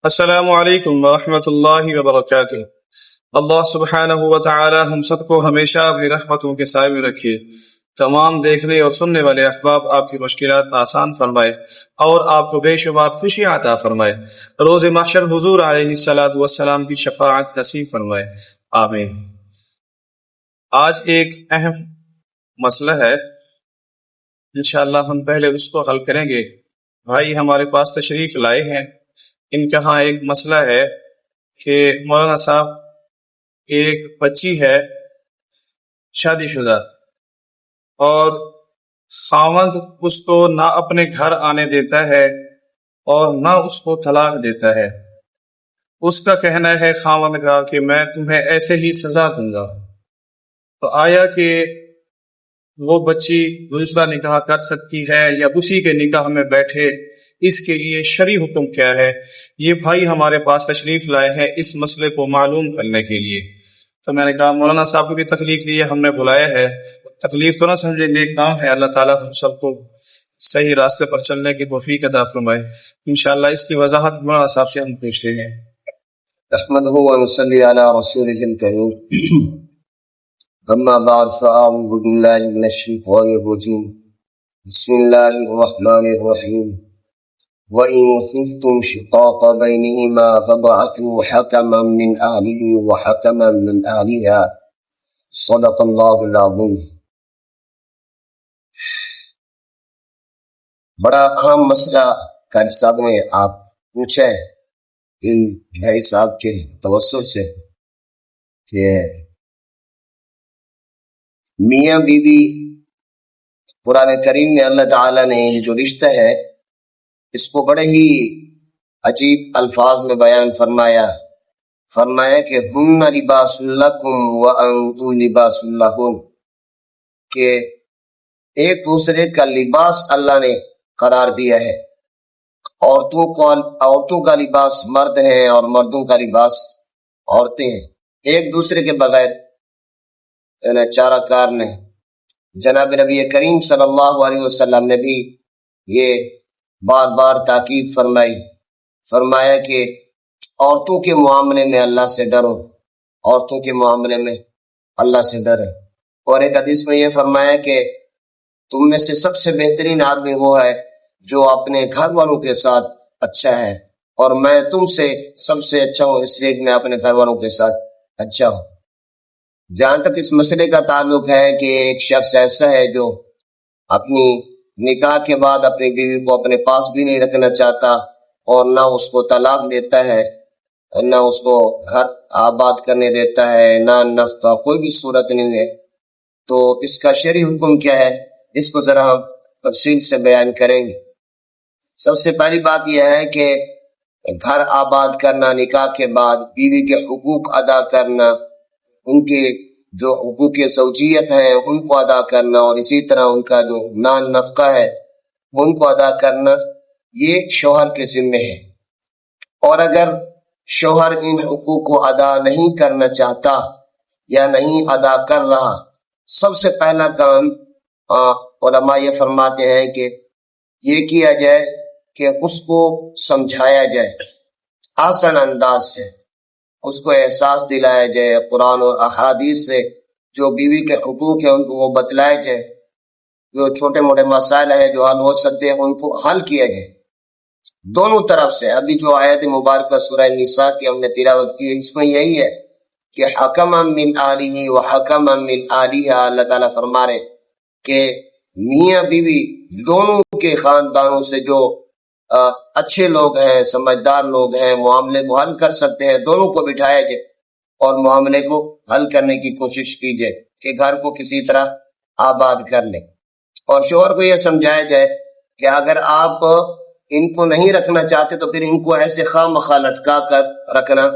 السلام علیکم ورحمۃ اللہ وبرکاتہ۔ اللہ سبحانہ و تعالی ہم سب کو ہمیشہ اپنی رحمتوں کے سائے میں رکھے، تمام دیکھنے اور سننے والے احباب آپ کی مشکلات آسان فرمائے اور آپ کو بے شمار خوشی عطا فرمائے، روز محشر حضور علیہ الصلوۃ والسلام کی شفاعت نصیب فرمائے، آمین۔ آج ایک اہم مسئلہ ہے، انشاءاللہ ہم پہلے اس کو حل کریں گے۔ بھائی ہمارے پاس تشریف لائے ہیں، ان کے ہاں ایک مسئلہ ہے کہ مولانا صاحب ایک بچی ہے شادی شدہ، اور خاوند اس کو نہ اپنے گھر آنے دیتا ہے اور نہ اس کو طلاق دیتا ہے۔ اس کا کہنا ہے خاوند کا کہ میں تمہیں ایسے ہی سزا دوں گا۔ تو آیا کہ وہ بچی دوسرا نکاح کر سکتی ہے یا اسی کے نکاح میں بیٹھے؟ اس کے لیے شرعی حکم کیا ہے؟ یہ بھائی ہمارے پاس تشریف لائے ہیں اس مسئلے کو معلوم کرنے کے لیے۔ تو میں نے کہا مولانا صاحب کو بھی تکلیف دی ہے، ہم نے بلایا ہے، تکلیف تو نہ سمجھے، نیک کام ہے، اللہ تعالیٰ ہم سب کو صحیح راستے پر چلنے کی توفیق عطا فرمائے۔ انشاءاللہ اس کی وضاحت مولانا صاحب سے ہم پوچھ لیں گے۔ نحمده ونصلي على رسوله الكريم، اما بعد فاعوذ بالله من الشيطان الرجيم، بسم الله الرحمن الرحيم، وإن خفتم شقاق بينهما فابعثوا حكما من أهله وحكما من أهلها، صدق الله العظيم۔ بڑا اہم مسئلہ قاری صاحب نے آپ پوچھا ہے ان بھائی صاحب کے توسل سے کہ میاں بیوی قرآن کریم میں اللہ تعالیٰ نے یہ جو رشتہ ہے اس کو بڑے ہی عجیب الفاظ میں بیان فرمایا کہ ہن لباس لکم وانتم لباس لہن، کہ ایک دوسرے کا لباس اللہ نے قرار دیا ہے۔ عورتوں کا لباس مرد ہے اور مردوں کا لباس عورتیں ہیں، ایک دوسرے کے بغیر چارہ کار نے۔ جناب نبی کریم صلی اللہ علیہ وسلم نے بھی یہ بار بار تاکید فرمایا کہ عورتوں کے معاملے میں اللہ سے ڈرو، عورتوں کے معاملے میں اللہ سے ڈرے۔ اور ایک حدیث میں یہ فرمایا کہ تم میں سے سب سے بہترین آدمی وہ ہے جو اپنے گھر والوں کے ساتھ اچھا ہے، اور میں تم سے سب سے اچھا ہوں اس لیے کہ میں اپنے گھر والوں کے ساتھ اچھا ہوں۔ جہاں تک اس مسئلے کا تعلق ہے کہ ایک شخص ایسا ہے جو اپنی نکاح کے بعد اپنی بیوی کو اپنے پاس بھی نہیں رکھنا چاہتا اور نہ اس کو طلاق دیتا ہے، نہ اس کو گھر آباد کرنے دیتا ہے، نہ نفقہ، کوئی بھی صورت نہیں ہے، تو اس کا شرعی حکم کیا ہے اس کو ذرا ہم تفصیل سے بیان کریں گے۔ سب سے پہلی بات یہ ہے کہ گھر آباد کرنا، نکاح کے بعد بیوی کے حقوق ادا کرنا، ان کے جو حقوق زوجیت ہیں ان کو ادا کرنا، اور اسی طرح ان کا جو نان نفقہ ہے ان کو ادا کرنا، یہ شوہر کے ذمے ہے۔ اور اگر شوہر ان حقوق کو ادا نہیں کرنا چاہتا یا نہیں ادا کر رہا، سب سے پہلا کام علماء یہ فرماتے ہیں کہ یہ کیا جائے کہ اس کو سمجھایا جائے آسان انداز سے، اس کو احساس دلایا جائے، قرآن اور احادیث سے جو بیوی کے حقوق ہیں ان کو وہ بتلائے جائے، جو چھوٹے موٹے مسائل ہیں جو حل ہو سکتے ہیں ان کو حل کیا جائے دونوں طرف سے۔ ابھی جو آیت مبارکہ سورہ نساء کی ہم نے تلاوت کی ہے اس میں یہی ہے کہ حکما من آلہ و حکما من آلہا، اللہ تعالیٰ فرما رہے کہ میاں بیوی دونوں کے خاندانوں سے جو اچھے لوگ ہیں، سمجھدار لوگ ہیں، معاملے کو حل کر سکتے ہیں، دونوں کو بٹھایا جائے اور معاملے کو حل کرنے کی کوشش کی جائے کہ گھر کو کسی طرح آباد کر لیں۔ اور شوہر کو یہ سمجھایا جائے کہ اگر آپ ان کو نہیں رکھنا چاہتے تو پھر ان کو ایسے خواہ مخواہ لٹکا کر رکھنا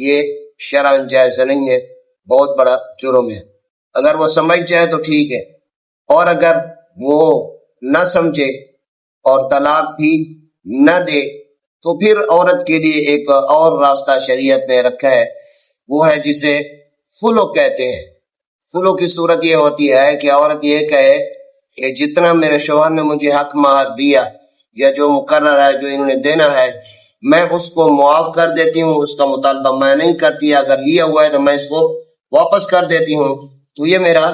یہ شرعاً جائز نہیں ہے، بہت بڑا جرم ہے۔ اگر وہ سمجھ جائے تو ٹھیک ہے، اور اگر وہ نہ سمجھے اور طلاق بھی نہ دے تو پھر عورت کے لیے ایک اور راستہ شریعت نے رکھا ہے، وہ ہے جسے فلو کہتے ہیں۔ فلو کی صورت یہ ہوتی ہے کہ عورت یہ کہے کہ جتنا میرے شوہر نے مجھے حق مہر دیا یا جو مقرر ہے جو انہوں نے دینا ہے میں اس کو معاف کر دیتی ہوں، اس کا مطالبہ میں نہیں کرتی، اگر یہ ہوا ہے تو میں اس کو واپس کر دیتی ہوں، تو یہ میرا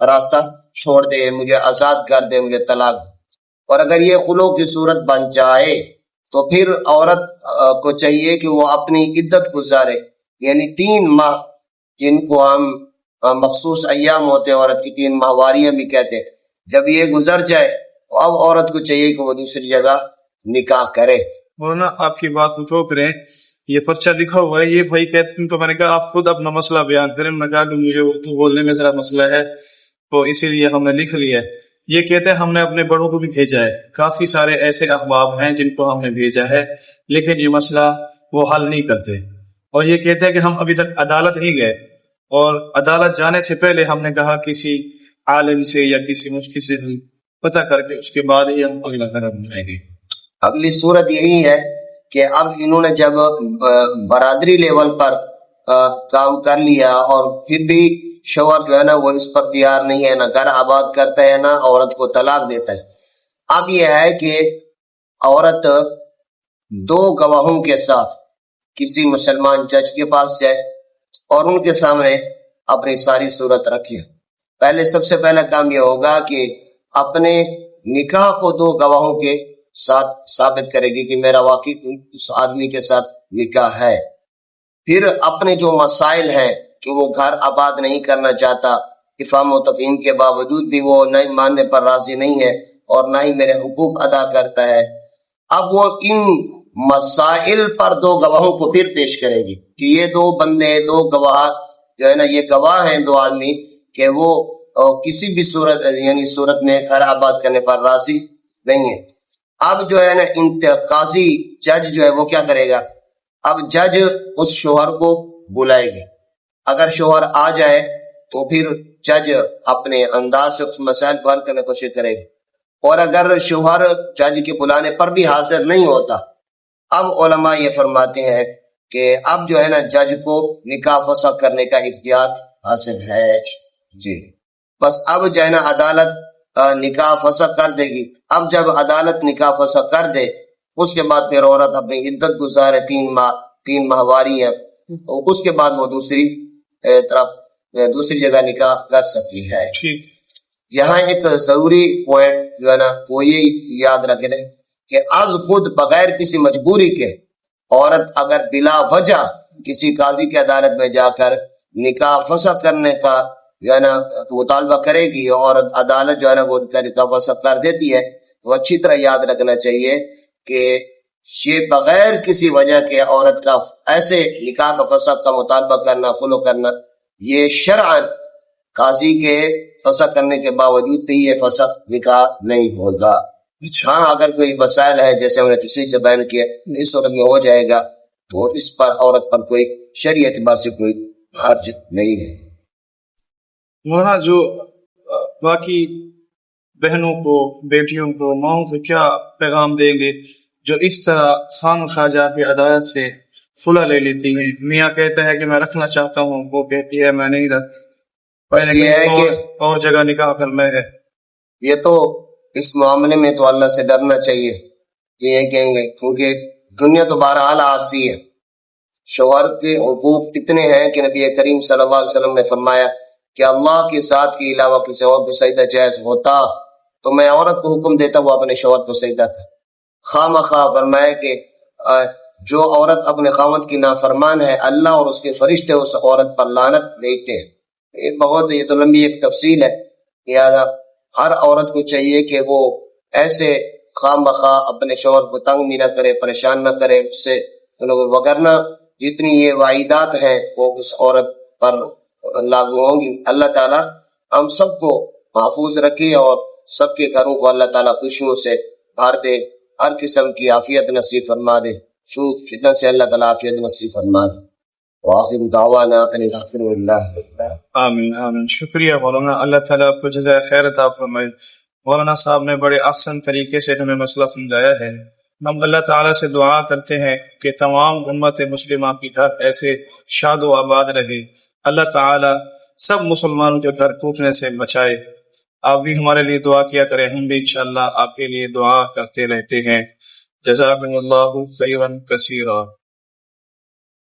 راستہ چھوڑ دے، مجھے آزاد کر دے، مجھے طلاق دے۔ اور اگر یہ خلو کی صورت بن جائے تو پھر عورت کو چاہیے کہ وہ اپنی عدت گزارے، یعنی 3 ماہ جن کو ہم مخصوص ایام ہوتے ہیں، عورت کی 3 ماہواریاں بھی کہتے ہیں، جب یہ گزر جائے تو اب عورت کو چاہیے کہ وہ دوسری جگہ نکاح کرے۔ مولانا آپ کی بات کو ٹوک رہے ہیں، یہ پرچہ لکھا ہوا ہے، یہ بھائی کہتے ہیں، ان کو میں نے کہا آپ خود اپنا مسئلہ بیان کریں، میں نے کہا کہ مجھے اردو بولنے میں ذرا مسئلہ ہے تو اسی لیے ہم نے لکھ لیا ہے۔ یہ کہتے ہیں ہم نے اپنے بڑوں کو بھی بھیجا ہے، کافی سارے ایسے احباب ہیں جن کو ہم نے بھیجا ہے، لیکن یہ مسئلہ وہ حل نہیں کرتے، اور یہ کہتے ہیں کہ ہم ابھی تک عدالت نہیں گئے، اور عدالت جانے سے پہلے ہم نے کہا کسی عالم سے یا کسی مفتی سے پتہ کر کے اس کے بعد ہی ہم اگلا قدم اٹھائیں گے۔ اگلی صورت یہی ہے کہ اب انہوں نے جب برادری لیول پر کام کر لیا اور پھر بھی شوہر جو ہے نا وہ اس پر تیار نہیں ہے، نہ گھر آباد کرتا ہے، نہ عورت کو طلاق دیتا ہے، اب یہ ہے کہ عورت 2 گواہوں کے ساتھ کسی مسلمان جج کے پاس جائے اور ان کے سامنے اپنی ساری صورت رکھے۔ پہلے سب سے پہلا کام یہ ہوگا کہ اپنے نکاح کو 2 گواہوں کے ساتھ ثابت کرے گی کہ میرا واقعی اس آدمی کے ساتھ نکاح ہے۔ پھر اپنے جو مسائل ہیں کہ وہ گھر آباد نہیں کرنا چاہتا، افہام و تفہیم کے باوجود بھی وہ نہیں ماننے پر راضی نہیں ہے اور نہ ہی میرے حقوق ادا کرتا ہے، اب وہ ان مسائل پر 2 گواہوں کو پھر پیش کرے گی کہ یہ 2 بندے، 2 گواہ جو ہے نا، یہ گواہ ہیں 2 آدمی کہ وہ کسی بھی صورت یعنی صورت میں گھر آباد کرنے پر راضی نہیں ہے۔ اب جو ہے نا قاضی جج جو ہے وہ کیا کرے گا، اب جج اس شوہر کو بلائے گی، اگر شوہر آ جائے تو پھر جج اپنے انداز سے اس مسائل کو حل کرنے کی کوشش کرے گا، اور اگر شوہر جج کے بلانے پر بھی حاضر نہیں ہوتا، اب علماء یہ فرماتے ہیں کہ اب جو ہے نا جج کو نکاح فسخ کرنے کا اختیار حاصل ہے۔ جی بس اب جو ہے نا عدالت نکاح فسخ کر دے گی۔ اب جب عدالت نکاح فسخ کر دے اس کے بعد پھر عورت اپنی عدت گزارے 3 ماہواری ہے، اس کے بعد وہ دوسری جگہ نکاح کر سکتی ہے۔ یہاں ایک ضروری پوائنٹ جو ہے نا وہ یہ یاد رکھیں کہ از خود بغیر کسی مجبوری کے عورت اگر بلا وجہ کسی قاضی کی عدالت میں جا کر نکاح فسخ کرنے کا جو ہے نا مطالبہ کرے گی اور عدالت جو ہے نا وہ نکاح فسخ کر دیتی ہے، تو اچھی طرح یاد رکھنا چاہیے کہ یہ بغیر کسی وجہ کے عورت کا ایسے نکاح کا فسخ کا مطالبہ کرنا، خلو کرنا، یہ شرعاً قاضی کے فسخ کرنے کے باوجود بھی یہ فسخ نکاح نہیں ہوگا۔ ہاں اگر کوئی مسائل ہے جیسے ہم نے تفصیل سے بیان کیا اس صورت میں ہو جائے گا تو اس پر عورت پر کوئی شرعی اعتبار سے کوئی حرج نہیں ہے۔ مولانا جو باقی بہنوں کو، بیٹیوں کو، ماؤں کو کیا پیغام دیں گے جو اس طرح خام خواہ جا کے عدالت سے خلا لے لیتی ہیں؟ میاں کہتا ہے کہ میں رکھنا چاہتا ہوں، وہ کہتی ہے میں نہیں رکھ، بس یہ ہے کہ اور جگہ نکاح کرنا ہے۔ یہ تو اس معاملے میں تو اللہ سے ڈرنا چاہیے، یہ کہیں گے کیونکہ دنیا تو بہرحال عارضی ہے۔ شوہر کے حقوق اتنے ہیں کہ نبی کریم صلی اللہ علیہ وسلم نے فرمایا کہ اللہ کی ذات کے علاوہ کسی اور کو سجدہ جائز ہوتا تو میں عورت کو حکم دیتا وہ اپنے شوہر کو سجدہ کر۔ خواہ مخواہ فرمایا کہ جو عورت اپنے خاوند کی نافرمان ہے اللہ اور اس کے فرشتے اس عورت پر لعنت بھیجتے ہیں۔ یہ تو لمبی ایک تفصیل ہے، لہٰذا ہر عورت کو چاہیے کہ وہ ایسے خواہ مخواہ اپنے شوہر کو تنگ بھی نہ کرے، پریشان نہ کرے اس سے، وگرنہ جتنی یہ وعیدات ہیں وہ اس عورت پر لاگو ہوں گی۔ اللہ تعالیٰ ہم سب کو محفوظ رکھے اور سب کے گھروں کو اللہ تعالیٰ خوشیوں سے بھر دے، ہر قسم کی عافیت نصیب فرما دے، سود فتنہ سے اللہ تعالیٰ عافیت نصیب فرما دے۔ وآخر دعوانا ان الحمد للہ۔ آمین آمین۔ شکریہ مولانا، اللہ تعالیٰ آپ کو جزائے خیر عطا فرمائے۔ مولانا صاحب نے بڑے احسن طریقے سے ہمیں مسئلہ سمجھایا ہے۔ ہم اللہ تعالیٰ سے دعا کرتے ہیں کہ تمام امت مسلمہ کی گھر ایسے شاد و آباد رہے، اللہ تعالیٰ سب مسلمانوں کے گھر ٹوٹنے سے بچائے۔ آپ بھی ہمارے لیے دعا کیا کریں، ہم بھی انشاءاللہ آپ کے لیے دعا کرتے رہتے ہیں۔ جزاکم اللہ خیرا کثیرا.